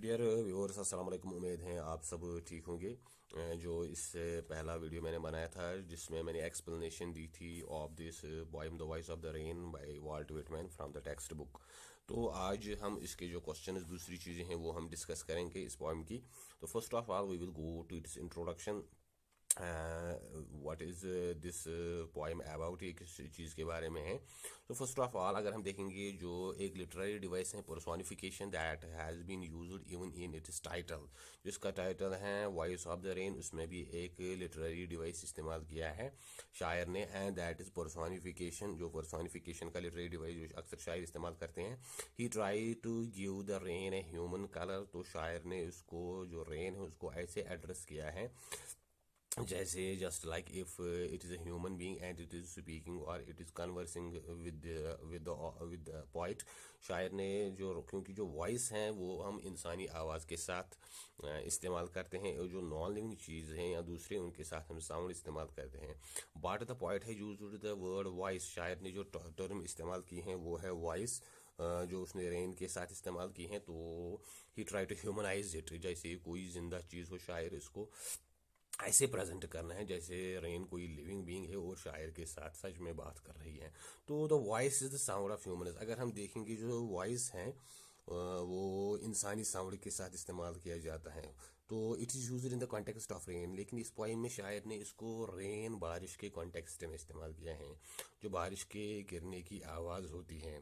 Dear viewers, अस्सलाम वालेकुम। उम्मीद है आप सब ठीक होंगे। जो इससे पहला वीडियो मैंने बनाया था जिसमें मैंने एक्सप्लेनेशन दी थी of this poem the voice of the rain by Walt Whitman from the text book. तो आज हम इसके जो क्वेश्चन दूसरी चीज़ें हैं वो हम डिस्कस करेंगे इस पोएम की। तो first of all we will go to its introduction. What is this poem about, ये किस चीज़ के बारे में है। तो फर्स्ट ऑफ ऑल अगर हम देखेंगे जो एक लिटरेरी डिवाइस है personification that has been used even in its title, जिसका टाइटल है वॉइस ऑफ द रेन, उसमें भी एक लिटरेरी डिवाइस इस्तेमाल किया है शायर ने, एंड दैट इज़ पर्सोनिफिकेशन। जो पर्सोनिफिकेशन का लिटरेरी डिवाइस जो अक्सर शायर इस्तेमाल करते हैं, he try to give the rain a human colour. तो शायर ने उसको जो रेन है उसको ऐसे एड्रेस किया है जैसे just like if it is a human being and it is speaking और it is conversing with poet. शायर ने जो, क्योंकि जो वॉइस हैं वो हम इंसानी आवाज़ के साथ इस्तेमाल करते हैं, और जो नॉन लिविंग चीज़ हैं या दूसरे उनके साथ हम साउंड इस्तेमाल करते हैं। बट द पॉइट है यूज द वर्ड वॉइस। शायर ने जो टर्म इस्तेमाल की हैं वो है वॉइस, जो उसने रेन के साथ इस्तेमाल की हैं। तो ही ट्राई टू ह्यूमनाइज इट, जैसे कोई जिंदा चीज़ हो, शायर इसको ऐसे प्रेजेंट करना है जैसे रेन कोई लिविंग बीइंग है और शायर के साथ सच में बात कर रही है। तो the voice is the sound of human. अगर हम देखेंगे जो वॉइस है वो इंसानी साउंड के साथ इस्तेमाल किया जाता है। तो it is use in the context of rain, लेकिन इस पोइम में शायर ने इसको रेन, बारिश के कॉन्टेक्स्ट में इस्तेमाल किया है। जो बारिश के गिरने की आवाज़ होती है,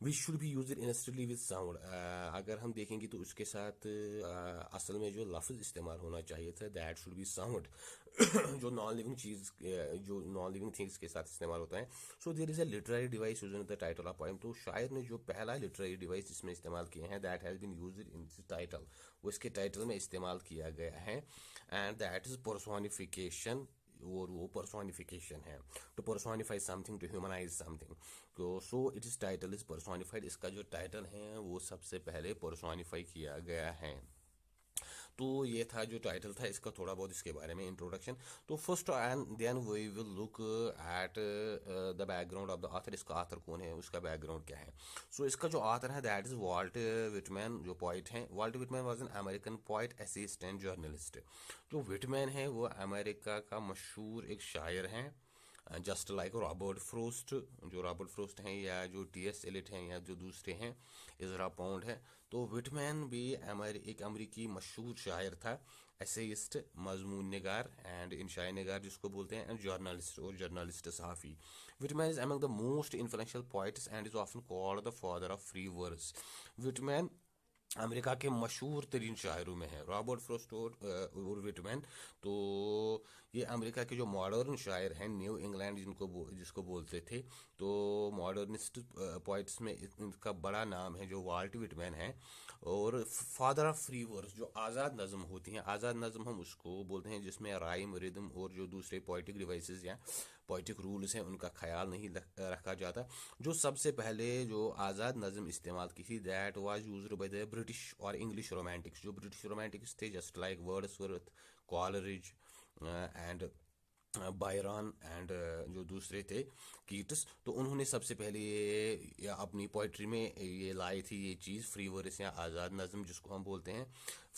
which should be use instantly with sound. अगर हम देखेंगे तो उसके साथ असल में जो लफ्ज़ इस्तेमाल होना चाहिए था दैट शुड बी साउंड। जो नॉन लिविंग चीज़, जो नॉन लिविंग थिंग्स के साथ इस्तेमाल होता है। So there is a literary device use in the title of poem. तो शायर ने जो पहला लिटरेरी डिवाइस इसमें इस्तेमाल किया है that has been use in this title, वो इसके टाइटल में इस्तेमाल किया गया है, एंड दैट इज़ पर्सोनिफिकेशन। और वो पर्सोनिफिकेशन है, to personify something, to humanise something. तो so it is title is personified. इसका जो टाइटल है वो सबसे पहले पर्सोनिफाई किया गया है। तो ये था जो टाइटल था इसका, थोड़ा बहुत इसके बारे में इंट्रोडक्शन। तो first and then we will look at the background of the author. इसका ऑथर कौन है, उसका बैकग्राउंड क्या है। सो इसका जो ऑथर है दैट इज वाल्ट विटमैन। जो पॉइट हैं, Walt Whitman was an American poet, assistant journalist. जो विटमैन है वो अमेरिका का मशहूर एक शायर हैं, जस्ट लाइक रॉबर्ट फ्रोस्ट। जो रॉबर्ट फ्रोस्ट हैं या जो टी.एस. एलिट हैं या जो दूसरे हैं इजरा पाउंड है। तो विटमैन भी एक अमरीकी मशहूर शायर था, एसेइस्ट, मजमून निगार एंड इंशाई निगार जिसको बोलते हैं, एंड जर्नलिस्ट और जर्नलिस्ट सहाफ़ी। Whitman is among the most influential poets and is often called the father of free verse. Whitman America के मशहूर तरीन शायरों में है, रॉबर्ट फ्रोस्ट और विटमैन। तो ये अमेरिका के जो मॉडर्न शायर हैं, न्यू इंग्लैंड जिसको बोलते थे। तो मॉडर्निस्ट पोइट्स में इनका बड़ा नाम है जो वाल्ट विटमैन है। और फादर ऑफ फ्री वर्स, जो आज़ाद नज़म होती हैं, आज़ाद नज़म हम उसको बोलते हैं जिसमें राइम, रिदम और जो दूसरे पोइटिक डिवाइसेस या पोइटिक रूल्स हैं उनका ख्याल नहीं रखा जाता। जो सबसे पहले जो आज़ाद नज़म इस्तेमाल की थी that was used by the British और इंग्लिश रोमांटिक्स। जो ब्रिटिश रोमांटिक्स थे just like Wordsworth, Coleridge and Byron and जो दूसरे थे कीट्स। तो उन्होंने सबसे पहले ये अपनी पोइट्री में ये लाई थी ये चीज़, फ्री वर्स या आज़ाद नज़म जिसको हम बोलते हैं।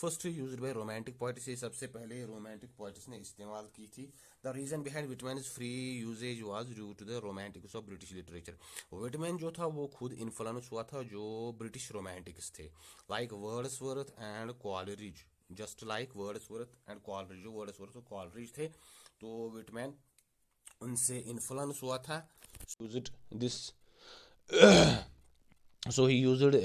First used by romantic poets, ये सबसे पहले रोमांटिक पोइट्स ने इस्तेमाल की थी। The reason behind Whitman free usages was due to the romantics of British literature. Whitman जो था वो खुद इन्फ्लुएंस हुआ था जो ब्रिटिश रोमांटिक्स थे, like Wordsworth and Coleridge, just like Wordsworth and Coleridge. जो वर्ड्सवर्थ और कॉलरिज थे तो विटमैन उनसे इन्फ्लुएंस हुआ था। This So he used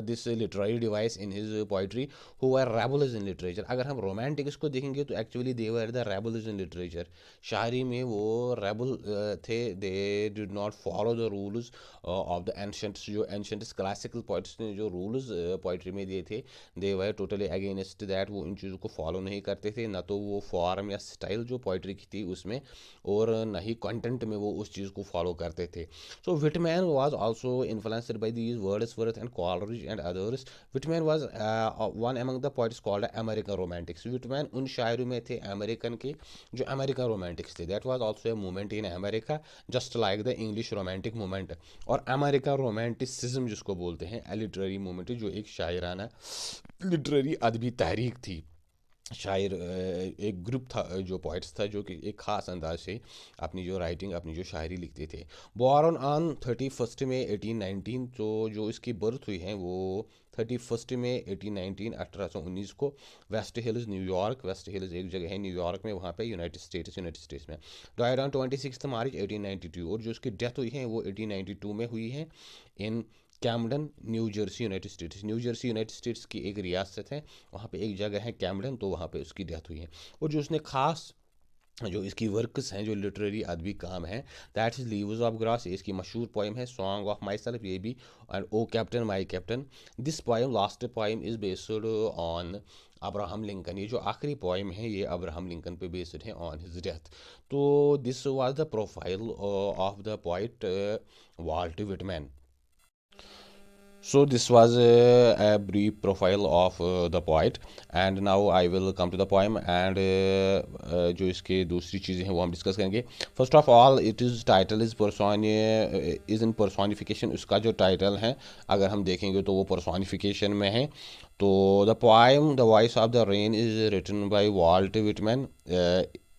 this literary device in his poetry, who were rebels in literature. अगर हम romantics को देखेंगे तो actually they were the rebels in literature. शायरी में वो rebel थे, they did not follow the rules of the ancients. जो ancient classical poets ने जो rules poetry में दिए थे, they were totally against that. वो इन चीज़ों को follow नहीं करते थे, ना तो वो form या style जो poetry की थी उसमें, और ना ही content में वो उस चीज़ को follow करते थे. So Whitman was also influenced by these words Wordsworth and Coleridge and others. Whitman was one among the poets called American Romantics. Whitman उन शायरों में थे अमेरिकन के जो अमेरिकन रोमांटिक्स थे. That was also a movement in America, just like the English romantic movement. और American romanticism जिसको बोलते हैं, लिटरेरी मूवमेंट, जो एक शायराना लिटरेरी अदबी तहरीक थी. शायर एक ग्रुप था जो पोइट्स था जो कि एक ख़ास अंदाज से अपनी जो राइटिंग, अपनी जो शायरी लिखते थे. बॉर्न ऑन 31 मई 1819, तो जो इसकी बर्थ हुई है वो 31 मई 1819 1819 को waste hills New York. Waste hills एक जगह है न्यूयॉर्क में, वहाँ पे यूनाइटेड स्टेट्स में. डाइड ऑन 26 मार्च 1892, और जो उसकी डेथ हुई है वो 1892 में हुई है in Camden, New Jersey, United States. New Jersey United States की एक रियासत है, वहाँ पे एक जगह है कैमडन, तो वहाँ पे उसकी डेथ हुई है. और जो उसने खास जो इसकी वर्क्स हैं, जो लिटरेरी अदबी काम है, that is leaves of grass. इसकी मशहूर पोइम है सॉन्ग ऑफ माई सेल्फ, ये भी, and O captain my captain. This poem, last poem, is based on Abraham Lincoln. ये जो आखिरी पोइम है ये अब्राहम लिंकन पे बेस्ड है ऑन हिज डेथ. तो this was the profile of the poet Walt Whitman. So this was a brief profile of the poet, and now I will come to the poem, and जो इसके दूसरी चीज़ें हैं वो हम discuss करेंगे. First of all it is title is in personification. उसका जो टाइटल है अगर हम देखेंगे तो वो पर्सोनिफिकेशन में है. तो the poem the voice of the rain is written by Walt Whitman.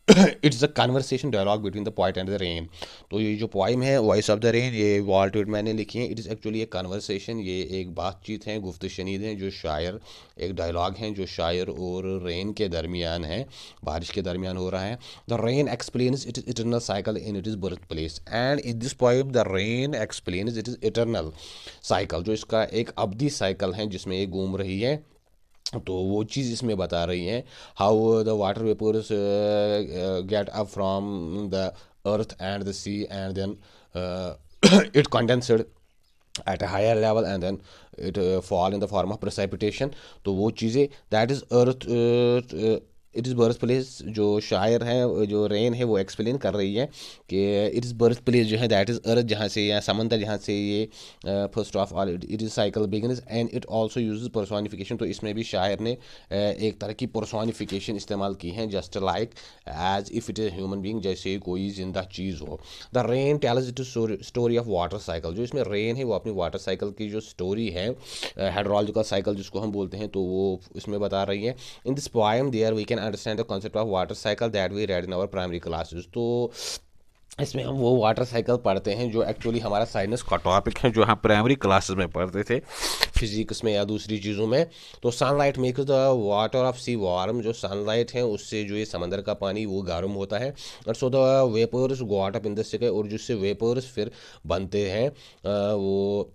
It's a conversation dialogue between the poet and the rain. तो ये जो पोइम है वॉइस ऑफ द रेन, ये वाल्ट विटमैन ने लिखी है. इट इज़ एक्चुअली एक conversation, ये एक बातचीत है, गुफ्त शनीद है, जो शायर, एक डायलॉग है जो शायर और रेन के दरमियान है, बारिश के दरमियान हो रहा है. The rain explains it is eternal cycle in it is birth place, and in this poem the rain explains it is eternal cycle, जो इसका एक अब्दी साइकिल है जिसमें ये घूम रही है. तो वो चीज़ इसमें बता रही हैं how the water vapours get up from the earth and the sea, and then it condensed at a higher level, and then it fall in the form of precipitation. तो वो चीज़ें, that is earth, it is birth place, जो शायर है, जो rain है, वो explain कर रही है कि इट इज़ बर्थ प्लेस जो है दैट इज़ अर्थ, जहाँ से, या समंदर जहाँ से ये first of all it is cycle begins, and it also use personification. तो इसमें भी शायर ने एक तरह की पर्सोनिफिकेशन इस्तेमाल की है, just like as if it is human being, जैसे कोई जिंदा चीज़ हो. The rain tells it story of water cycle. जो इसमें रेन है वो अपनी वाटर साइकिल की जो स्टोरी है, हाइड्रोलॉजिकल साइकिल जिसको हम बोलते हैं, तो वो इसमें बता रही है. In this poem there we can understand the concept of water cycle that we read in our primary classes. तो इसमें हम वो वाटर साइकिल पढ़ते हैं जो एक्चुअली हमारा साइंस का टॉपिक है, जो हम प्राइमरी क्लासेस में पढ़ते थे, फिजिक्स में या दूसरी चीज़ों में. तो sunlight makes the water of sea warm. जो सनलाइट है उससे जो ये समंदर का पानी वो गर्म होता है. और so the vapours go out up in the sky, और जिससे वेपर्स फिर बनते हैं वो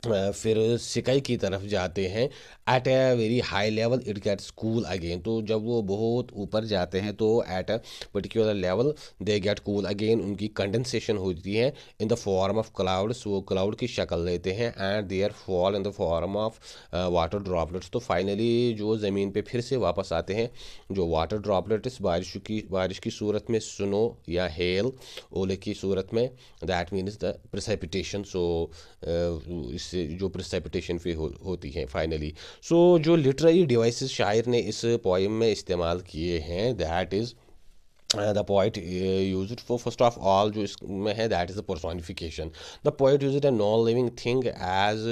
फिर सिकाई की तरफ जाते हैं. At a very high level it gets cool again. तो जब वो बहुत ऊपर जाते हैं तो at a particular level they get cool again. उनकी कंडेंसेशन होती है in the form of clouds, वो क्लाउड की शक्ल लेते हैं, and there fall in the form of water droplets. तो फाइनली जो ज़मीन पे फिर से वापस आते हैं जो वाटर ड्रॉपलेट्स, बारिश की सूरत में, सुनो या हेल, ओले की सूरत में, दैट मीन्स द प्रेसिपिटेशन. सो इससे जो प्रेसिपिटेशन फिर होती है फाइनली. सो जो लिटरेरी डिवाइसेस शायर ने इस पोएम में इस्तेमाल किए हैं, that is the poet use it for, first of all जो इसमें है that is the personification. The poet use it a non living thing as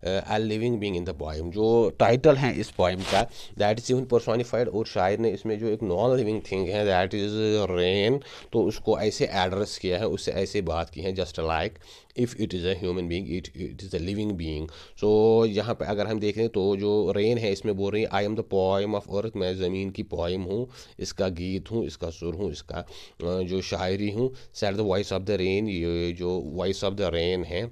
a living being in the poem. जो टाइटल है इस पोएम का that is even personified, और शायर ने इसमें जो एक नॉन लिविंग थिंग है दैट इज़ रेन, तो उसको ऐसे एड्रेस किया है, उससे ऐसे बात की है, just like if it is a human being, it is a living being. So यहाँ पे अगर हम देखें तो जो रेन है इसमें बोल रही है I am the poem of earth. मैं ज़मीन की पोएम हूँ, इसका गीत हूँ, इसका सुर हूँ, इसका जो शायरी हूँ. Said the voice of the rain, ये जो वॉइस ऑफ द रेन है,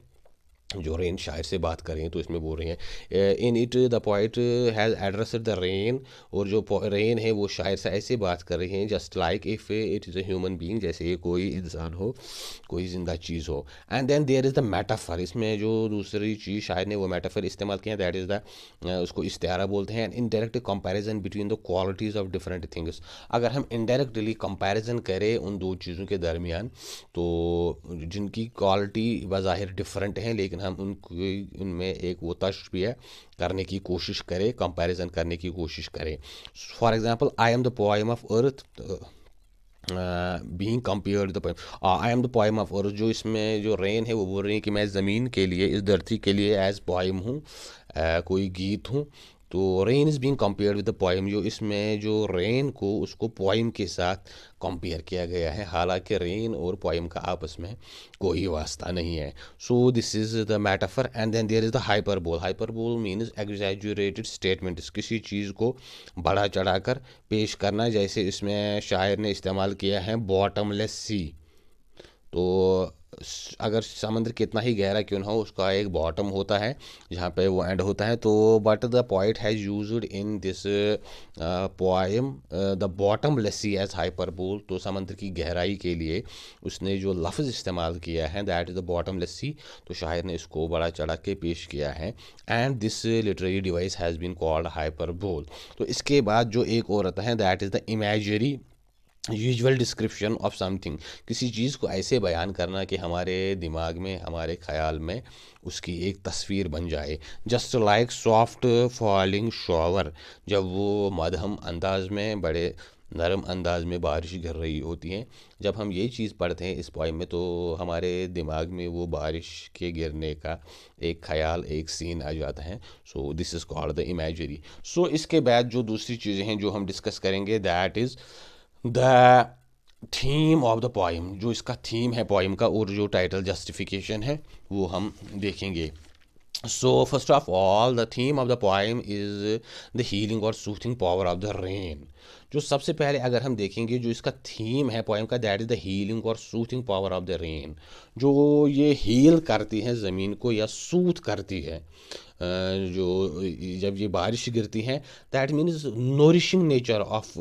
जो रेन शायर से बात कर रहे हैं, तो इसमें बोल रहे हैं in it the poet has addressed the rain. और जो रेन है वो शायर से ऐसे बात कर रही हैं just like if it is a human being, जैसे ये कोई इंसान हो, कोई ज़िंदा चीज़ हो. And then there is the metaphor. इसमें जो दूसरी चीज़ शायर ने वो मेटाफर इस्तेमाल किया दैट इज़ द उसको इस्तारा बोलते हैं. And indirect comparison between the qualities of different things. अगर हम इनडायरेक्टली कंपैरिजन करें उन दो चीज़ों के दरमियान, तो जिनकी क्वालिटी बज़ाहिर डिफरेंट हैं लेकिन लेकिन हम उनमें एक वो तशबीह करने की कोशिश करें, कंपैरिजन करने की कोशिश करें. For example, I am the poem of earth being compared the poem, I am the poem of earth. जो इसमें जो रेन है वो बोल रही है कि मैं ज़मीन के लिए, इस धरती के लिए एज पोएम हूँ, कोई गीत हूँ. तो rain is being compared with the poem. जो इसमें जो रेन को उसको पोएम के साथ कंपेयर किया गया है, हालांकि रेन और पोएम का आपस में कोई वास्ता नहीं है. So this is the metaphor. And then there is the hyperbole. Hyperbole means exaggerated statements, किसी चीज़ को बढ़ा चढ़ाकर पेश करना. जैसे इसमें शायर ने इस्तेमाल किया है बॉटमलेस सी. तो अगर समंदर कितना ही गहरा क्यों ना हो, उसका एक बॉटम होता है जहाँ पे वो एंड होता है. तो but the poet has used in this poem the bottomless sea as hyperbole. तो समंदर की गहराई के लिए उसने जो लफ्ज़ इस्तेमाल किया है, दैट इज़ द बॉटमलेस सी. तो शायर ने इसको बड़ा चढ़ा के पेश किया है. And this literary device has been called hyperbole. तो इसके बाद जो एक और आता है, that is the imagery usual description of something. किसी चीज़ को ऐसे बयान करना कि हमारे दिमाग में, हमारे ख्याल में उसकी एक तस्वीर बन जाए. Just like soft falling shower. जब वो मध्यम अंदाज में, बड़े नरम अंदाज में बारिश गिर रही होती हैं, जब हम ये चीज़ पढ़ते हैं इस पोएम में, तो हमारे दिमाग में वो बारिश के गिरने का एक ख्याल, एक सीन आ जाता है. So this is called the imagery. So इसके बाद जो दूसरी चीज़ें हैं जो हम डिस्कस करेंगे, that is the theme of the poem. जो इसका थीम है पोइम का, और जो टाइटल जस्टिफिकेशन है वो हम देखेंगे. So first of all, the theme of the poem is the healing और soothing power of the rain. जो सबसे पहले अगर हम देखेंगे जो इसका थीम है पोएम का, दैट इज़ द हीलिंग और soothing power of the rain. जो ये हील करती है ज़मीन को या सूथ करती है, जो जब ये बारिश गिरती है, that means nourishing nature of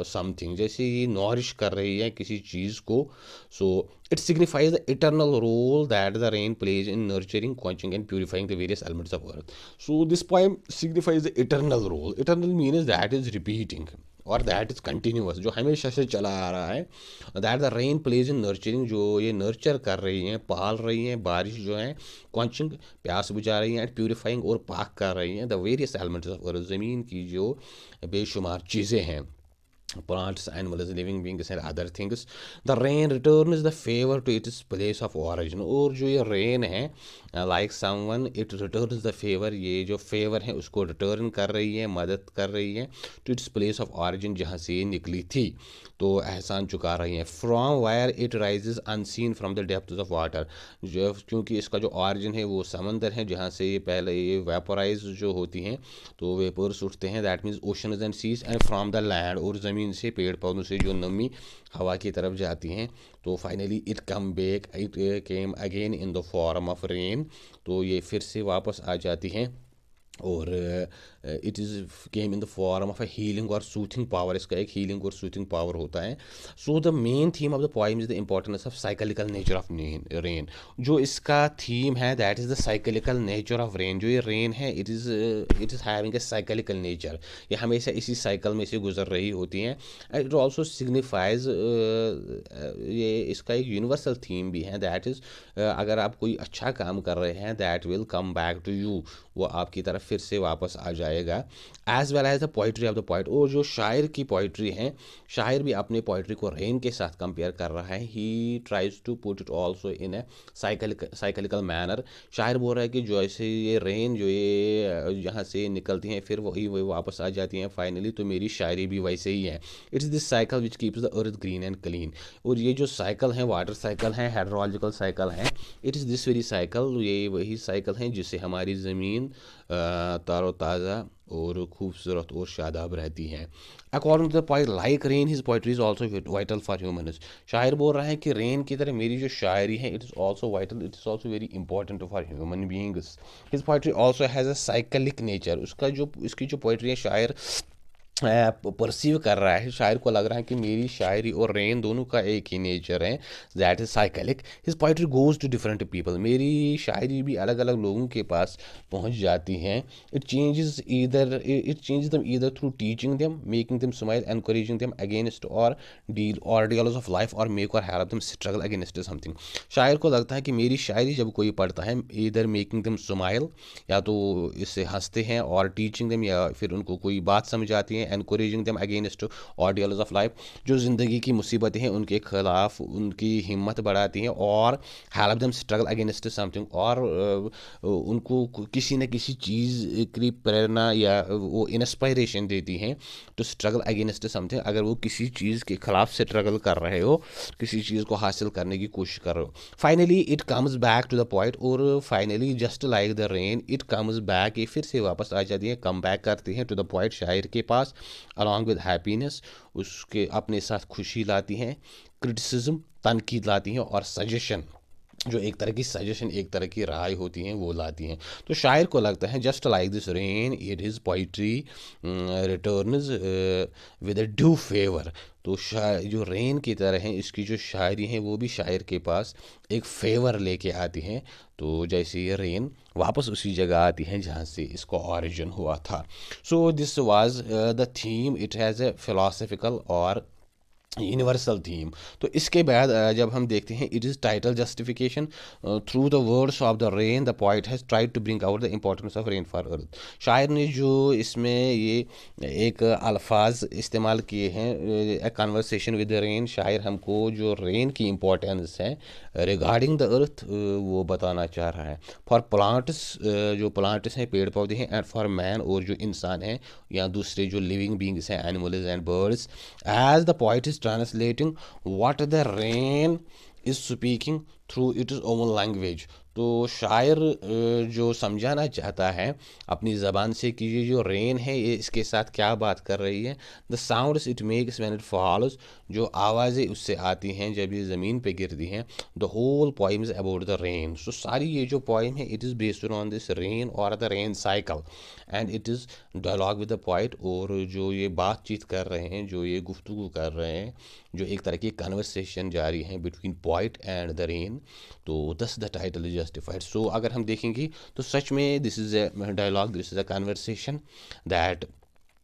something. जैसे ये नॉरिश कर रही है किसी चीज़ को. So it signifies the eternal role that the rain plays in nurturing, quenching and purifying the various elements of earth. So this poem signifies the eternal role. Eternal means that is repeating और that is continuous, जो हमेशा से चला आ रहा है. That the rain plays in nurturing. जो ये नर्चर कर रही हैं, पाल रही हैं, बारिश जो है, क्वेंचिंग प्यास बुझा रही हैं, एंड प्यूरिफाइंग और पाक कर रही हैं द वेरियस एलिमेंट्स ऑफ अर्थ. ज़मीन की जो बेशुमार चीज़ें हैं, plants, animals, living beings and other things. The rain returns the favor to its place of origin. और जो ये रेन है, like someone, it returns the favour. ये जो फेवर है उसको रिटर्न कर रही है, मदद कर रही है, to its place of origin, जहाँ से ये निकली थी. तो एहसान चुका रही हैं. From wire it rises unseen from the depth of water. जो क्योंकि इसका जो ऑरिजिन है वो समंदर है, जहाँ से ये पहले ये वेपोराइज जो होती हैं, तो वेपर्स उठते हैं, that means oceans and seas. And from the land, और ज़मीन से, पेड़ पौधों से जो नमी हवा की तरफ जाती हैं. तो finally it come back, it came again in the form of rain. तो ये फिर से वापस आ जाती हैं और it is came in the form of a healing और सूथिंग पावर. इसका एक हीलिंग और सूथिंग पावर होता है. So the main theme of the poem is the importance of cyclical nature of rain. जो इसका थीम है, that is the cyclical nature of rain. जो ये रेन है, it is having a cyclical nature. ये हमेशा इसी साइकिल में से गुजर रही होती हैं. इट ऑल्सो सिग्निफाइज, ये इसका एक यूनिवर्सल थीम भी है, दैट इज़ अगर आप कोई अच्छा काम कर रहे हैं, that will come back to you. वो आपकी तरफ फिर से वापस आ जाएगा. As well as the poetry of the poet. और जो शायर की पोइट्री है, शायर भी अपने पोइट्री को रेन के साथ कंपेयर कर रहा है. He tries to put it also in a cyclical manner. शायर बोल रहा है कि जो ऐसे ये रेन जो ये यहाँ से निकलती हैं, फिर वही वापस आ जाती हैं फाइनली. तो मेरी शायरी भी वैसे ही है. It's this cycle which keeps the earth green and clean. और ये जो साइकिल है, वाटर साइकिल है, हाइड्रोलॉजिकल साइकिल है, it is this very cycle. ये वही साइकिल हैं जिससे हमारी ज़मीन ताज़ा और खूबसूरत और शादाब रहती हैं. According to the poet, like rain his poetry is also vital for humans. शायर बोल रहा है कि रेन की तरह मेरी जो शायरी है, it is also vital, it is also very important for human beings. His poetry also has a cyclic nature. इसकी जो पोइट्री है, शायर परसीव कर रहा है, शायर को लग रहा है कि मेरी शायरी और रेन दोनों का एक ही नेचर है, that is cyclic. His poetry goes to different people, मेरी शायरी भी अलग अलग लोगों के पास पहुंच जाती हैं। इट चेंजेस दम either through teaching them, making them smile, encouraging them against और डील ऑर्डियल्स ऑफ लाइफ, और मेक और help them struggle against something. शायर को लगता है कि मेरी शायरी जब कोई पढ़ता है, इधर मेकिंग देम स्माइल, या तो इससे हंसते हैं, और टीचिंग देम, या फिर उनको कोई बात समझ आती है, encouraging them against ordeals of life, जो ज़िंदगी की मुसीबतें हैं उनके खिलाफ उनकी हिम्मत बढ़ाती हैं, और help them struggle against something, और उनको किसी न किसी चीज़ की प्रेरणा या वो इंस्पायरेशन देती हैं टू स्ट्रगल अगेंस्ट समथिंग। अगर वो किसी चीज़ के खिलाफ स्ट्रगल कर रहे हो, किसी चीज़ को हासिल करने की कोशिश कर रहे हो, finally it comes back to the point, और finally just like the rain it comes back, ये फिर से वापस आ जाती है, कम बैक करती हैं टू द पॉइंट, शायर के पास, अलॉन्ग विद हैप्पीनेस, उसके अपने साथ खुशी लाती हैं, क्रिटिसिज्म तनकीद लाती हैं, और सजेशन, जो एक तरह की सजेशन, एक तरह की राय होती हैं, वो लाती हैं। तो शायर को लगता है just like this rain it is poetry returns with a due favour. तो जो रेन की तरह है, इसकी जो शायरी हैं वो भी शायर के पास एक फेवर लेके आती हैं। तो जैसे ये रेन वापस उसी जगह आती हैं जहाँ से इसका ओरिजिन हुआ था। So this was the theme, it has a philosophical और यूनिवर्सल थीम। तो इसके बाद जब हम देखते हैं, it is title justification, through the words of the rain the poet has tried to bring out the importance of rain for earth. शायर ने जो इसमें ये एक अल्फाज इस्तेमाल किए हैं, ए कन्वर्सेशन विद द रेन, शायर हमको जो रेन की इम्पोर्टेंस है रिगार्डिंग द अर्थ वो बताना चाह रहा है। फॉर प्लांट्स, जो प्लांट्स हैं, पेड़ पौधे हैं, एंड फॉर मैन, और जो इंसान हैं या दूसरे जो लिविंग बींग्स हैं, animals and birds, as the poet is translating what the rain is speaking through it is own language. तो शायर जो समझाना चाहता है अपनी ज़बान से कि ये जो रेन है ये इसके साथ क्या बात कर रही है। The sounds it makes when it falls, जो आवाज़ें उससे आती हैं जब ये ज़मीन पे गिरती हैं। The whole poem is about the rain. So सारी ये जो पोइम है it is based on this rain और the rain cycle, and it is dialogue with the poet. और जो ये बातचीत कर रहे हैं, जो ये गुफ्तगू कर रहे हैं, जो एक तरह की कन्वर्सेशन जारी है between poet and the rain, तो thus the title is justified. So अगर हम देखेंगे तो सच में this is a dialogue, this is a conversation that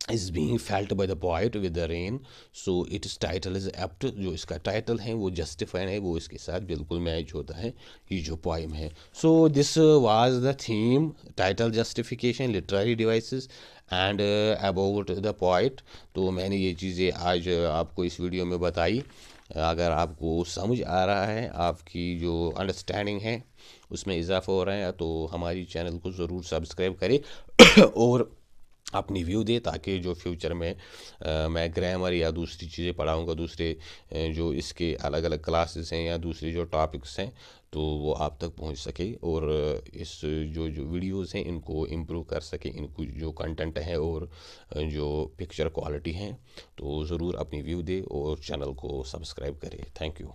is being felt by the poet with the rain, so its title is apt। जो इसका title है वो जस्टिफाइड है, वो इसके साथ बिल्कुल मैच होता है ये जो पोइम है। So this was the theme, title justification, literary devices and about the poet. तो मैंने ये चीज़ें आज आपको इस वीडियो में बताई। अगर आपको समझ आ रहा है, आपकी जो अंडरस्टैंडिंग है उसमें इजाफा हो रहा है, तो हमारी चैनल को ज़रूर सब्सक्राइब करें और अपनी व्यू दे, ताकि जो फ्यूचर में मैं ग्रामर या दूसरी चीज़ें पढ़ाऊँगा, दूसरे जो इसके अलग अलग क्लासेस हैं या दूसरे जो टॉपिक्स हैं, तो वो आप तक पहुंच सके, और इस जो वीडियोस हैं इनको इम्प्रूव कर सके, इनको जो कंटेंट है और जो पिक्चर क्वालिटी हैं। तो ज़रूर अपनी व्यू दे और चैनल को सब्सक्राइब करें। Thank you.